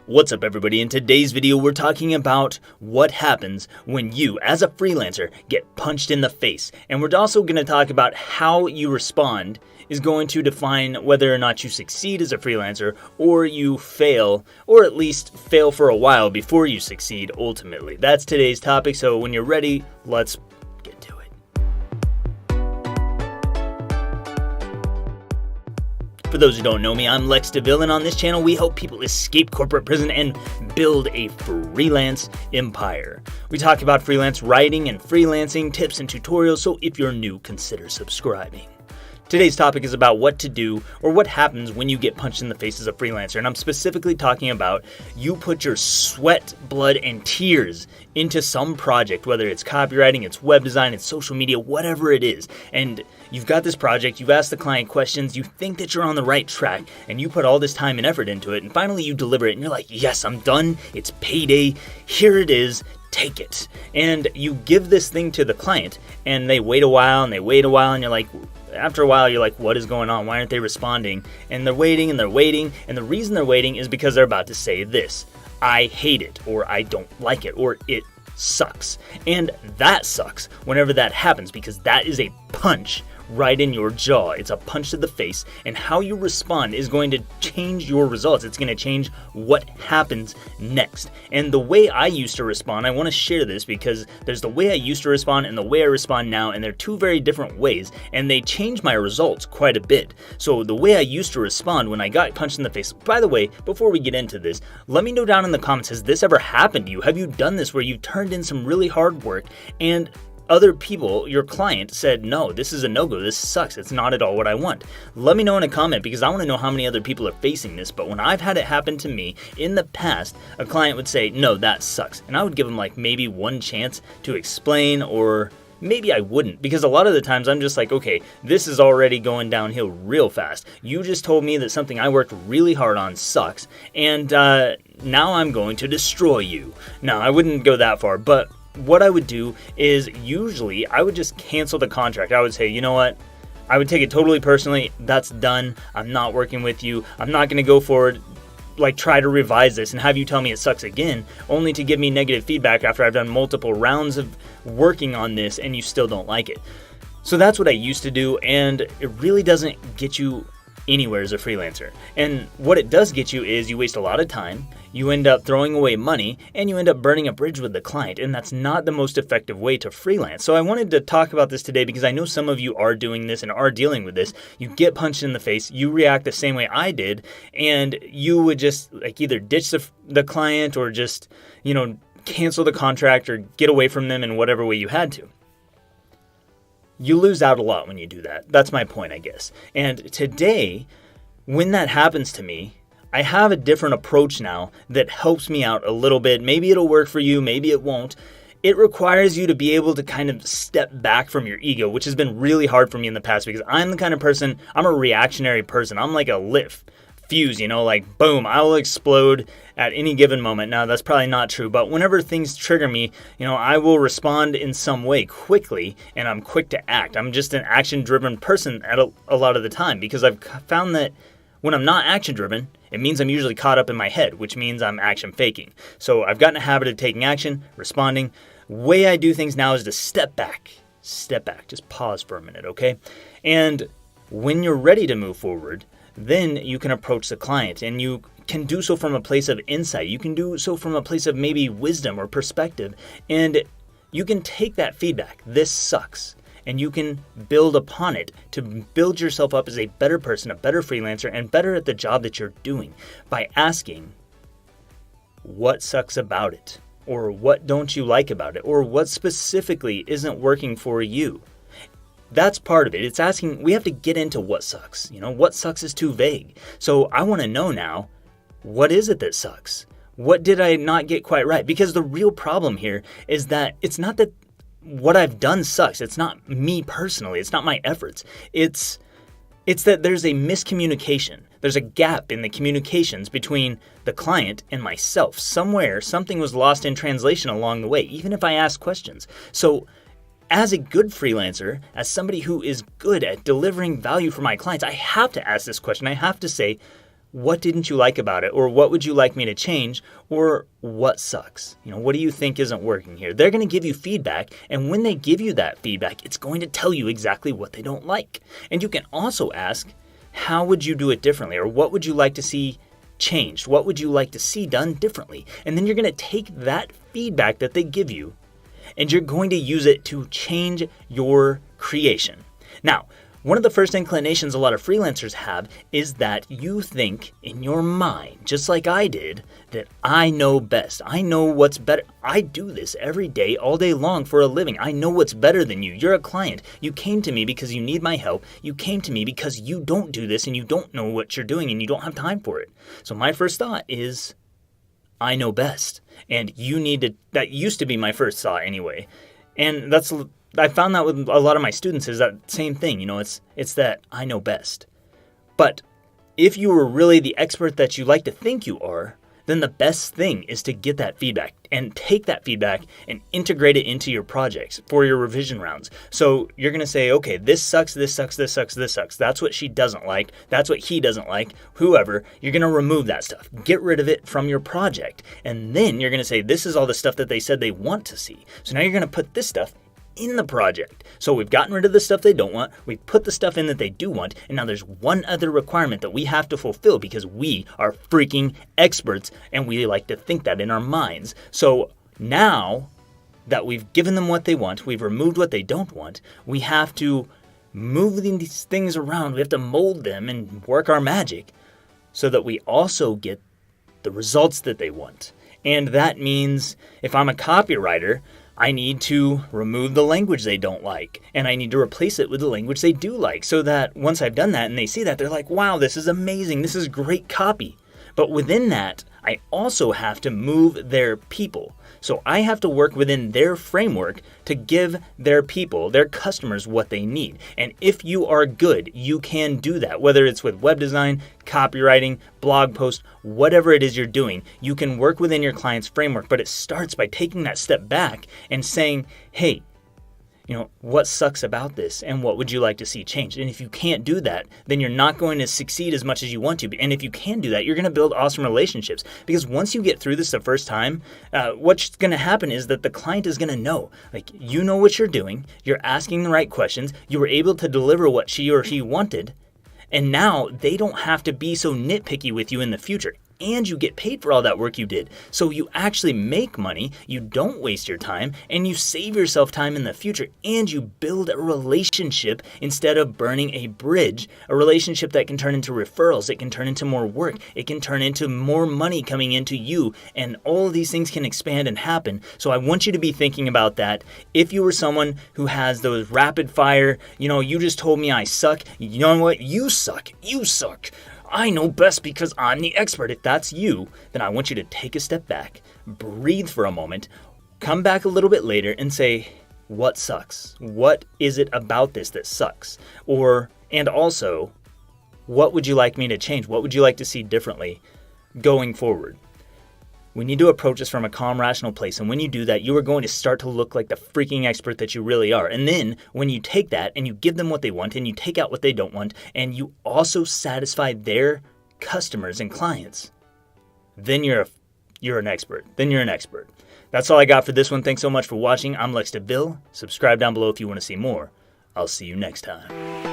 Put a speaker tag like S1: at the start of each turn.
S1: What's up, everybody? In today's video, we're talking about what happens when you, as a freelancer, get punched in the face. And we're also going to talk about how you respond is going to define whether or not you succeed as a freelancer or you fail, or at least fail for a while before you succeed ultimately. That's today's topic, so when you're ready, let's get to it. For those who don't know me, I'm Lex DeVille, and on this channel we help people escape corporate prison and build a freelance empire. We talk about freelance writing and freelancing tips and tutorials, so if you're new, consider subscribing. Today's topic is about what to do or what happens when you get punched in the face as a freelancer, and I'm specifically talking about you put your sweat, blood, and tears into some project, whether it's copywriting, it's web design, it's social media, whatever it is, and you've got this project, you've asked the client questions, you think that you're on the right track, and you put all this time and effort into it, and finally you deliver it, and you're like, yes, I'm done, it's payday, here it is, take it. And you give this thing to the client, and they wait a while, and you're like, after a while, you're like, what is going on? Why aren't they responding? And they're waiting, and the reason they're waiting is because they're about to say this: I hate it, or I don't like it, or it sucks. And that sucks whenever that happens, because that is a punch right in your jaw. It's a punch to the face, and how you respond is going to change your results. It's going to change what happens next. And the way I used to respond, I want to share this because there's the way I used to respond and the way I respond now, and they're two very different ways, and they change my results quite a bit. So the way I used to respond when I got punched in the face, by the way, before we get into this, let me know down in the comments, has this ever happened to you? Have you done this where you've turned in some really hard work and other people, your client, said, no, this is a no-go, this sucks, it's not at all what I want? Let me know in a comment, because I want to know how many other people are facing this. But when I've had it happen to me in the past, a client would say, no, that sucks, and I would give them like maybe one chance to explain, or maybe I wouldn't, because a lot of the times I'm just like, okay, this is already going downhill real fast. You just told me that something I worked really hard on sucks, and now I'm going to destroy you. No, I wouldn't go that far, but what I would do is usually I would just cancel the contract. I would say, you know what? I would take it totally personally. That's done. I'm not working with you. I'm not going to go forward, like try to revise this and have you tell me it sucks again, only to give me negative feedback after I've done multiple rounds of working on this and you still don't like it. So that's what I used to do, and it really doesn't get you anywhere as a freelancer. And what it does get you is you waste a lot of time, you end up throwing away money, and you end up burning a bridge with the client, and that's not the most effective way to freelance. So I wanted to talk about this today because I know some of you are doing this and are dealing with this. You get punched in the face, you react the same way I did, and you would just like either ditch the client or just, cancel the contract or get away from them in whatever way you had to. You lose out a lot when you do that. That's my point, I guess. And today, when that happens to me, I have a different approach now that helps me out a little bit. Maybe it'll work for you, maybe it won't. It requires you to be able to kind of step back from your ego, which has been really hard for me in the past because I'm the kind of person, I'm a reactionary person. I'm like a lit fuse, like boom, I will explode at any given moment. Now, that's probably not true, but whenever things trigger me, I will respond in some way quickly, and I'm quick to act. I'm just an action-driven person at a lot of the time, because I've found that when I'm not action-driven, it means I'm usually caught up in my head, which means I'm action-faking. So I've gotten a habit of taking action, responding. Way I do things now is to step back, just pause for a minute, okay? And when you're ready to move forward, then you can approach the client, and you can do so from a place of insight. You can do so from a place of maybe wisdom or perspective, and you can take that feedback, this sucks, and you can build upon it to build yourself up as a better person, a better freelancer, and better at the job that you're doing by asking, what sucks about it? Or what don't you like about it? Or what specifically isn't working for you? That's part of it. It's asking, we have to get into what sucks. What sucks is too vague. So I want to know now, what is it that sucks? What did I not get quite right? Because the real problem here is that it's not that what I've done sucks. It's not me personally. It's not my efforts. It's that there's a miscommunication. There's a gap in the communications between the client and myself. Somewhere, something was lost in translation along the way, even if I ask questions. So as a good freelancer, as somebody who is good at delivering value for my clients, I have to ask this question. I have to say, what didn't you like about it? Or what would you like me to change? Or what sucks? What do you think isn't working here? They're going to give you feedback. And when they give you that feedback, it's going to tell you exactly what they don't like. And you can also ask, how would you do it differently? Or what would you like to see changed? What would you like to see done differently? And then you're going to take that feedback that they give you and you're going to use it to change your creation. Now, one of the first inclinations a lot of freelancers have is that you think in your mind, just like I did, that I know best. I know what's better. I do this every day, all day long for a living. I know what's better than you. You're a client. You came to me because you need my help. You came to me because you don't do this and you don't know what you're doing and you don't have time for it. So my first thought is, I know best. And you need to, that used to be my first thought anyway. And I found that with a lot of my students is that same thing, it's that I know best. But if you were really the expert that you like to think you are, then the best thing is to get that feedback and take that feedback and integrate it into your projects for your revision rounds. So you're going to say, okay, this sucks, this sucks, this sucks, this sucks. That's what she doesn't like. That's what he doesn't like. Whoever, you're going to remove that stuff. Get rid of it from your project. And then you're going to say, this is all the stuff that they said they want to see. So now you're going to put this stuff in the project. So we've gotten rid of the stuff they don't want, we've put the stuff in that they do want, and now there's one other requirement that we have to fulfill because we are freaking experts and we like to think that in our minds. So now that we've given them what they want, we've removed what they don't want, we have to move these things around, we have to mold them and work our magic so that we also get the results that they want. And that means if I'm a copywriter, I need to remove the language they don't like, and I need to replace it with the language they do like, so that once I've done that and they see that, they're like, wow, this is amazing, this is great copy. But within that, I also have to move their people. So I have to work within their framework to give their people, their customers, what they need. And if you are good, you can do that. Whether it's with web design, copywriting, blog post, whatever it is you're doing, you can work within your client's framework. But it starts by taking that step back and saying, hey, what sucks about this and what would you like to see changed? And if you can't do that, then you're not going to succeed as much as you want to. And if you can do that, you're going to build awesome relationships. Because once you get through this the first time, what's going to happen is that the client is going to know, you know what you're doing, you're asking the right questions, you were able to deliver what she or he wanted, and now they don't have to be so nitpicky with you in the future. And you get paid for all that work you did. So you actually make money, you don't waste your time, and you save yourself time in the future, and you build a relationship instead of burning a bridge, a relationship that can turn into referrals, it can turn into more work, it can turn into more money coming into you, and all of these things can expand and happen. So I want you to be thinking about that. If you were someone who has those rapid fire, you just told me I suck, you know what, you suck. I know best because I'm the expert. If that's you, then I want you to take a step back, breathe for a moment, come back a little bit later and say, what sucks? What is it about this that sucks? And also, what would you like me to change? What would you like to see differently going forward? We need to approach this from a calm, rational place. And when you do that, you are going to start to look like the freaking expert that you really are. And then when you take that and you give them what they want and you take out what they don't want and you also satisfy their customers and clients, then you're an expert. That's all I got for this one. Thanks so much for watching. I'm Lex DeVille. Subscribe down below if you want to see more. I'll see you next time.